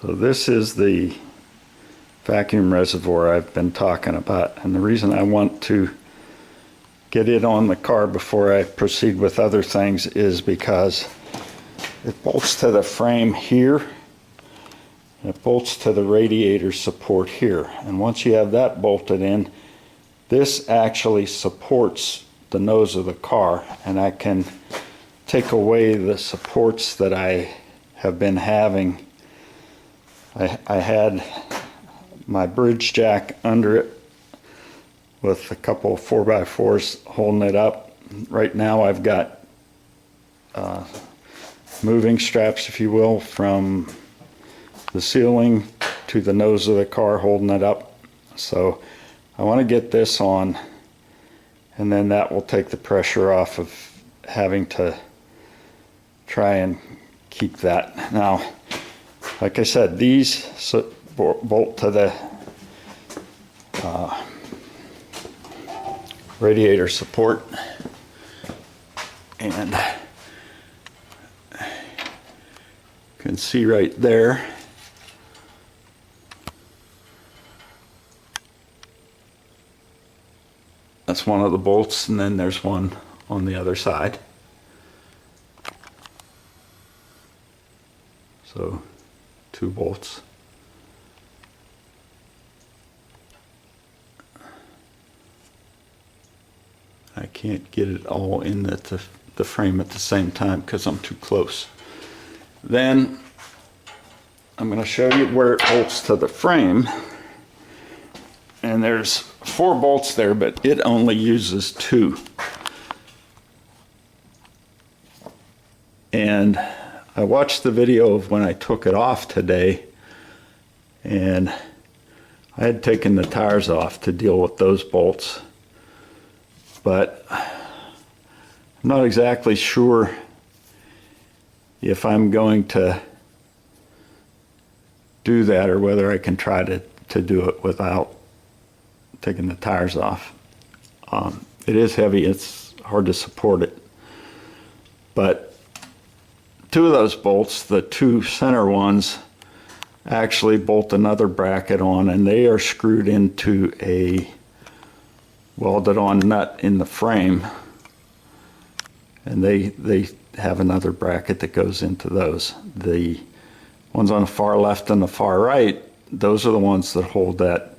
So this is the vacuum reservoir I've been talking about, and the reason I want to get it on the car before I proceed with other things is because it bolts to the frame here, and it bolts to the radiator support here, and once you have that bolted in, this actually supports the nose of the car, and I can take away the supports that I have been having. I had my bridge jack under it with a couple of 4x4s holding it up. Right now I've got moving straps, if you will, from the ceiling to the nose of the car holding it up. So I want to get this on, and then that will take the pressure off of having to try and keep that. Now, like I said, these bolt to the radiator support, and you can see right there that's one of the bolts, and then there's one on the other side. So 2 bolts. I can't get it all in the frame at the same time because I'm too close. Then I'm going to show you where it bolts to the frame, and there's 4 bolts there, but it only uses 2. And I watched the video of when I took it off today, and I had taken the tires off to deal with those bolts, but I'm not exactly sure if I'm going to do that or whether I can try to do it without taking the tires off. It is heavy, it's hard to support it, but 2 of those bolts, the 2 center ones, actually bolt another bracket on, and they are screwed into a welded on nut in the frame, and they have another bracket that goes into those. The ones on the far left and the far right, those are the ones that hold that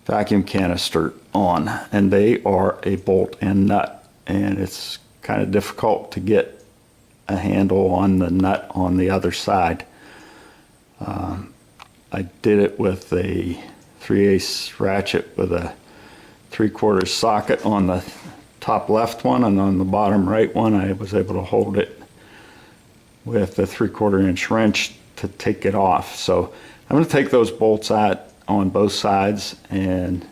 vacuum canister on, and they are a bolt and nut, and it's kind of difficult to get a handle on the nut on the other side. I did it with a 3/8 ratchet with a 3/4 socket on the top left one, and on the bottom right one I was able to hold it with a 3/4 inch wrench to take it off. So I'm going to take those bolts out on both sides and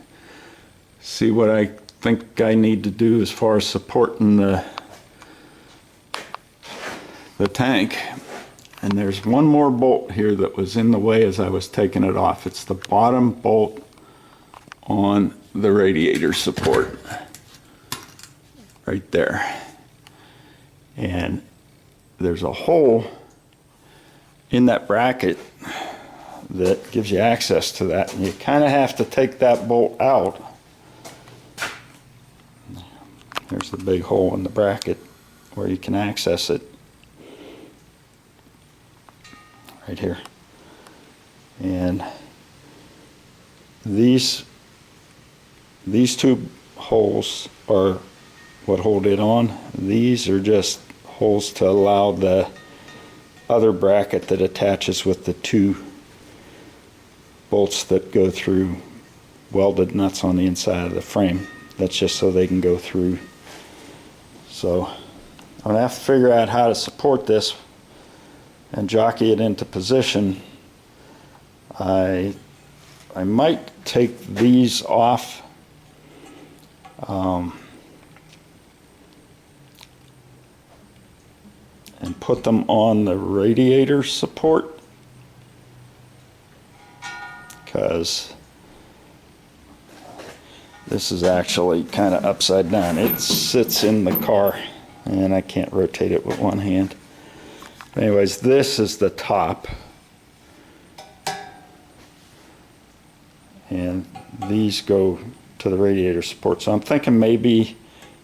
see what I think I need to do as far as supporting the tank. And there's one more bolt here that was in the way as I was taking it off. It's the bottom bolt on the radiator support right there, and there's a hole in that bracket that gives you access to that, and you kind of have to take that bolt out. There's the big hole in the bracket where you can access it right here, and these 2 holes are what hold it on. These are just holes to allow the other bracket that attaches with the 2 bolts that go through welded nuts on the inside of the frame. That's just so they can go through. So I'm going to have to figure out how to support this and jockey it into position. I might take these off and put them on the radiator support, because this is actually kind of upside down. It sits in the car and I can't rotate it with one hand. Anyways, this is the top, and these go to the radiator support. So I'm thinking maybe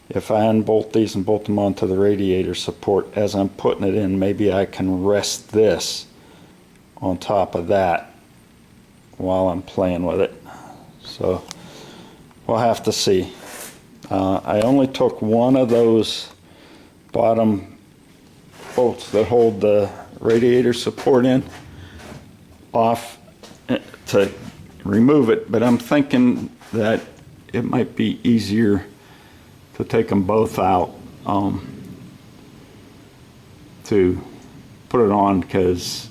if I unbolt these and bolt them onto the radiator support as I'm putting it in, maybe I can rest this on top of that while I'm playing with it. So we'll have to see. I only took one of those bottom bolts that hold the radiator support in off to remove it, but I'm thinking that it might be easier to take them both out to put it on, because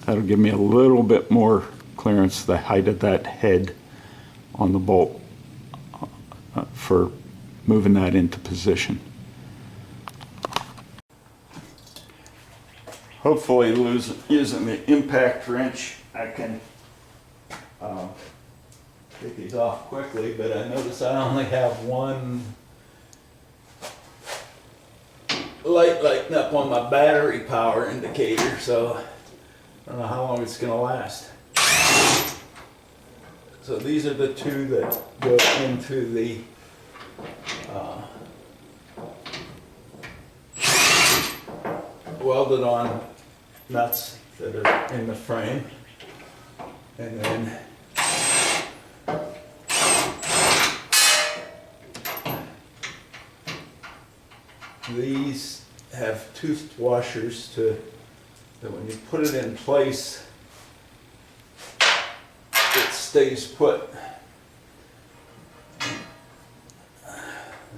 that'll give me a little bit more clearance, the height of that head on the bolt for moving that into position. Hopefully using the impact wrench I can take these off quickly, but I notice I only have one light lighting up on my battery power indicator, so I don't know how long it's going to last. So these are the two that go into the welded on nuts that are in the frame, and then these have toothed washers that when you put it in place, it stays put.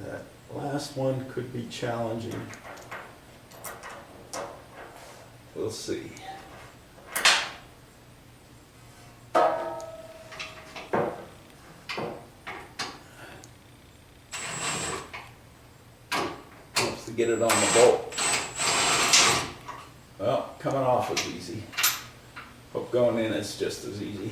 That last one could be challenging. We'll see. Helps to get it on the bolt. Well, coming off is easy. Hope going in is just as easy.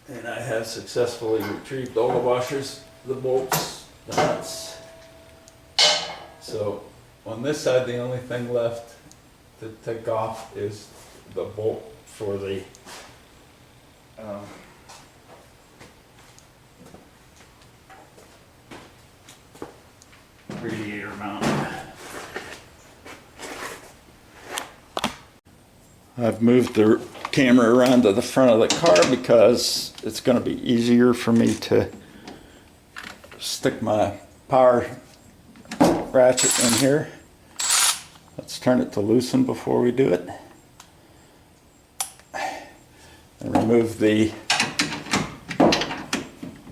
And I have successfully retrieved all the washers, the bolts, the nuts. So on this side, the only thing left to take off is the bolt for the radiator mount. I've moved the camera around to the front of the car because it's going to be easier for me to stick my power ratchet in here. Let's turn it to loosen before we do it. And remove the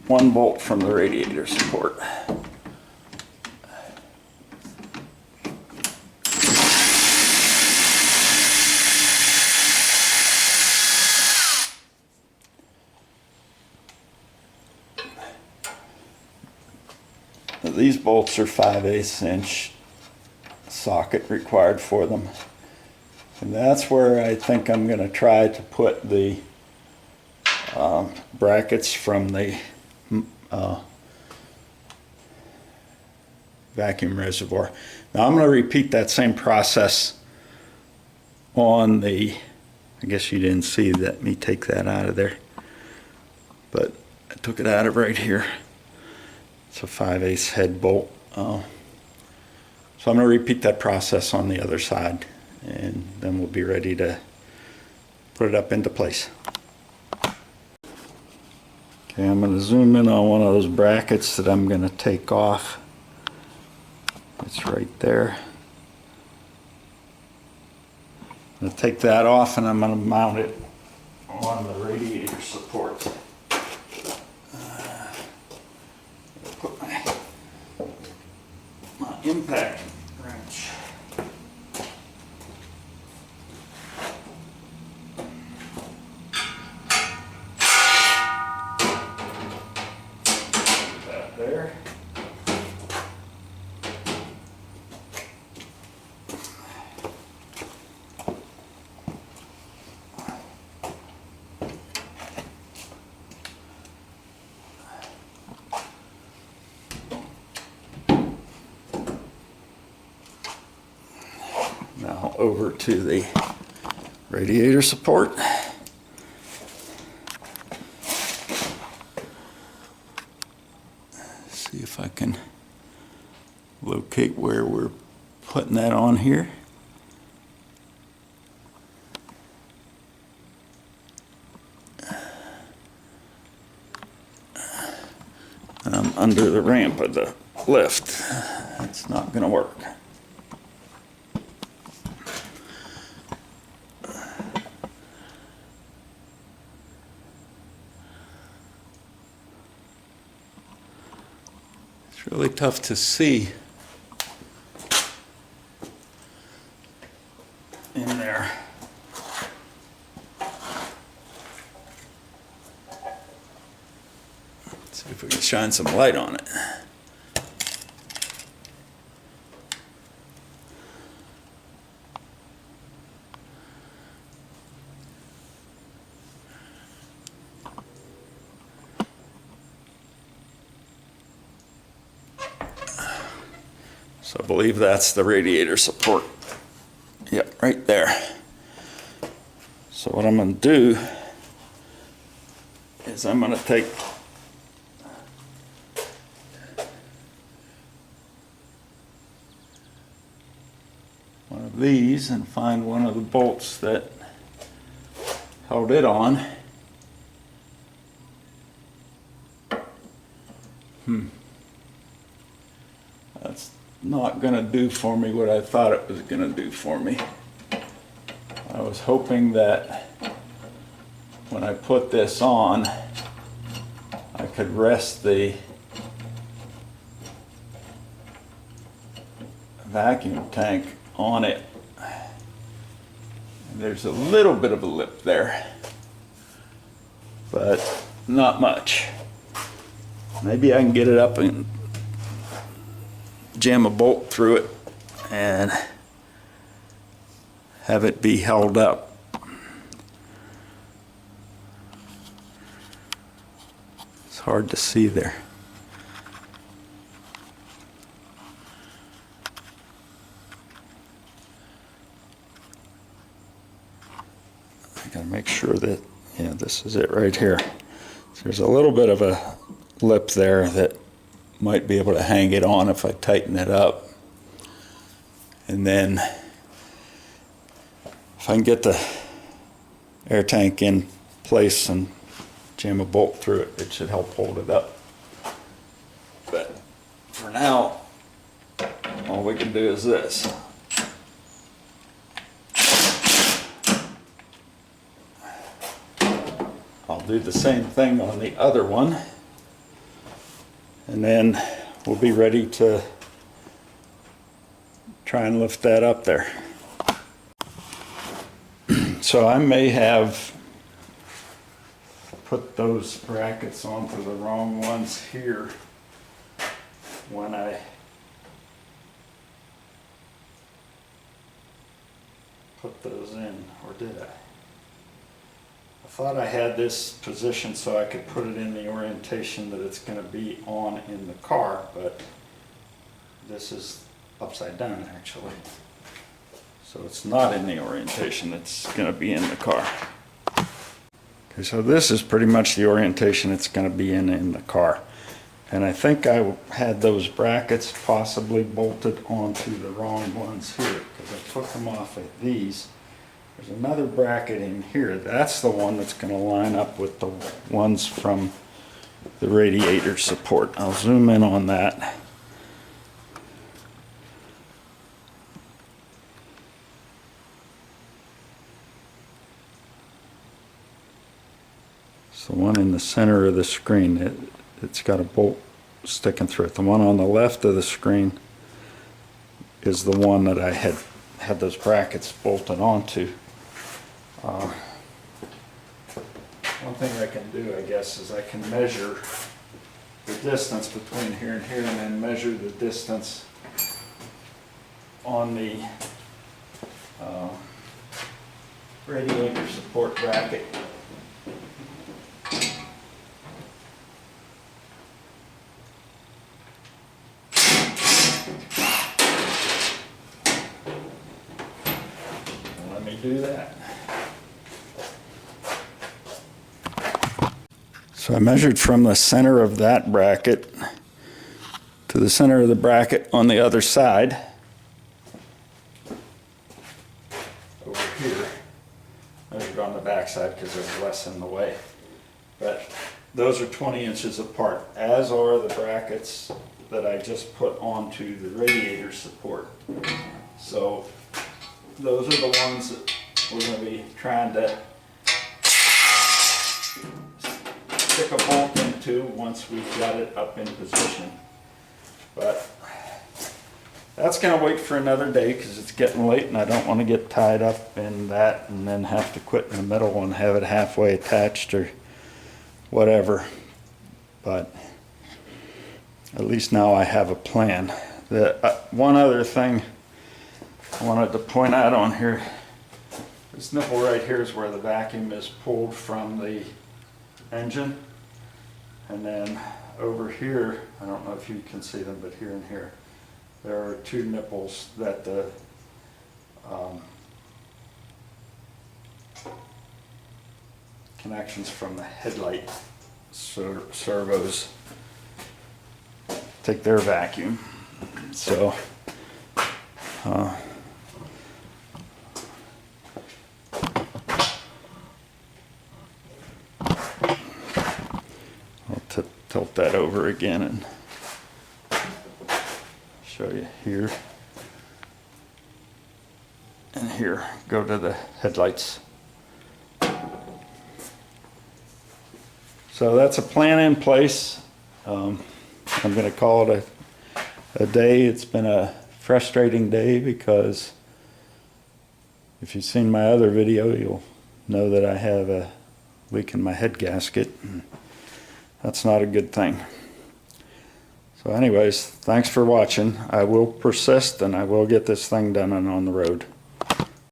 one bolt from the radiator support. These bolts are 5/8 inch socket required for them. And that's where I think I'm going to try to put the brackets from the vacuum reservoir. Now I'm going to repeat that same process on the, I guess you didn't see that me take that out of there, but I took it out of right here. It's a 5/8 head bolt. So I'm going to repeat that process on the other side, and then we'll be ready to put it up into place. Okay, I'm going to zoom in on one of those brackets that I'm going to take off. It's right there. I'm going to take that off and I'm going to mount it on the radiator support. Put my impact wrench. Put that there. over to the radiator support. See if I can locate where we're putting that on here. And I'm under the ramp of the lift. That's not going to work. It's really tough to see in there. Let's see if we can shine some light on it. So I believe that's the radiator support. Yep, right there. So what I'm going to do is I'm going to take one of these and find one of the bolts that held it on. That's not going to do for me what I thought it was going to do for me. I was hoping that when I put this on, I could rest the vacuum tank on it. And there's a little bit of a lip there, but not much. Maybe I can get it up and jam a bolt through it and have it be held up. It's hard to see there. I gotta make sure that, yeah, this is it right here. So there's a little bit of a lip there that might be able to hang it on if I tighten it up. And then if I can get the air tank in place and jam a bolt through it, it should help hold it up. But for now, all we can do is this. I'll do the same thing on the other one, and then we'll be ready to try and lift that up there. So I may have put those brackets onto the wrong ones here when I put those in, or did I? I thought I had this positioned so I could put it in the orientation that it's going to be on in the car, but this is upside down actually. So it's not in the orientation it's going to be in the car. Okay, so this is pretty much the orientation it's going to be in the car. And I think I had those brackets possibly bolted onto the wrong ones here, because I took them off of these. There's another bracket in here. That's the one that's going to line up with the ones from the radiator support. I'll zoom in on that. It's the one in the center of the screen. It's got a bolt sticking through it. The one on the left of the screen is the one that I had those brackets bolted onto. One thing I can do, I guess, is I can measure the distance between here and here, and then measure the distance on the radiator support bracket. do that. So I measured from the center of that bracket to the center of the bracket on the other side. Over here. Measured on the back side because there's less in the way. But those are 20 inches apart, as are the brackets that I just put onto the radiator support. So those are the ones that we're going to be trying to stick a bolt into once we've got it up in position. But that's going to wait for another day because it's getting late and I don't want to get tied up in that and then have to quit in the middle and have it halfway attached or whatever. But at least now I have a plan. One other thing I wanted to point out on here, this nipple right here is where the vacuum is pulled from the engine. And then over here, I don't know if you can see them, but here and here, there are two nipples that the connections from the headlight servos take their vacuum. So I'll tilt that over again and show you here and here. Go to the headlights. So that's a plan in place. I'm going to call it a day. It's been a frustrating day because if you've seen my other video, you'll know that I have a leak in my head gasket. And that's not a good thing. So anyways, thanks for watching. I will persist and I will get this thing done and on the road.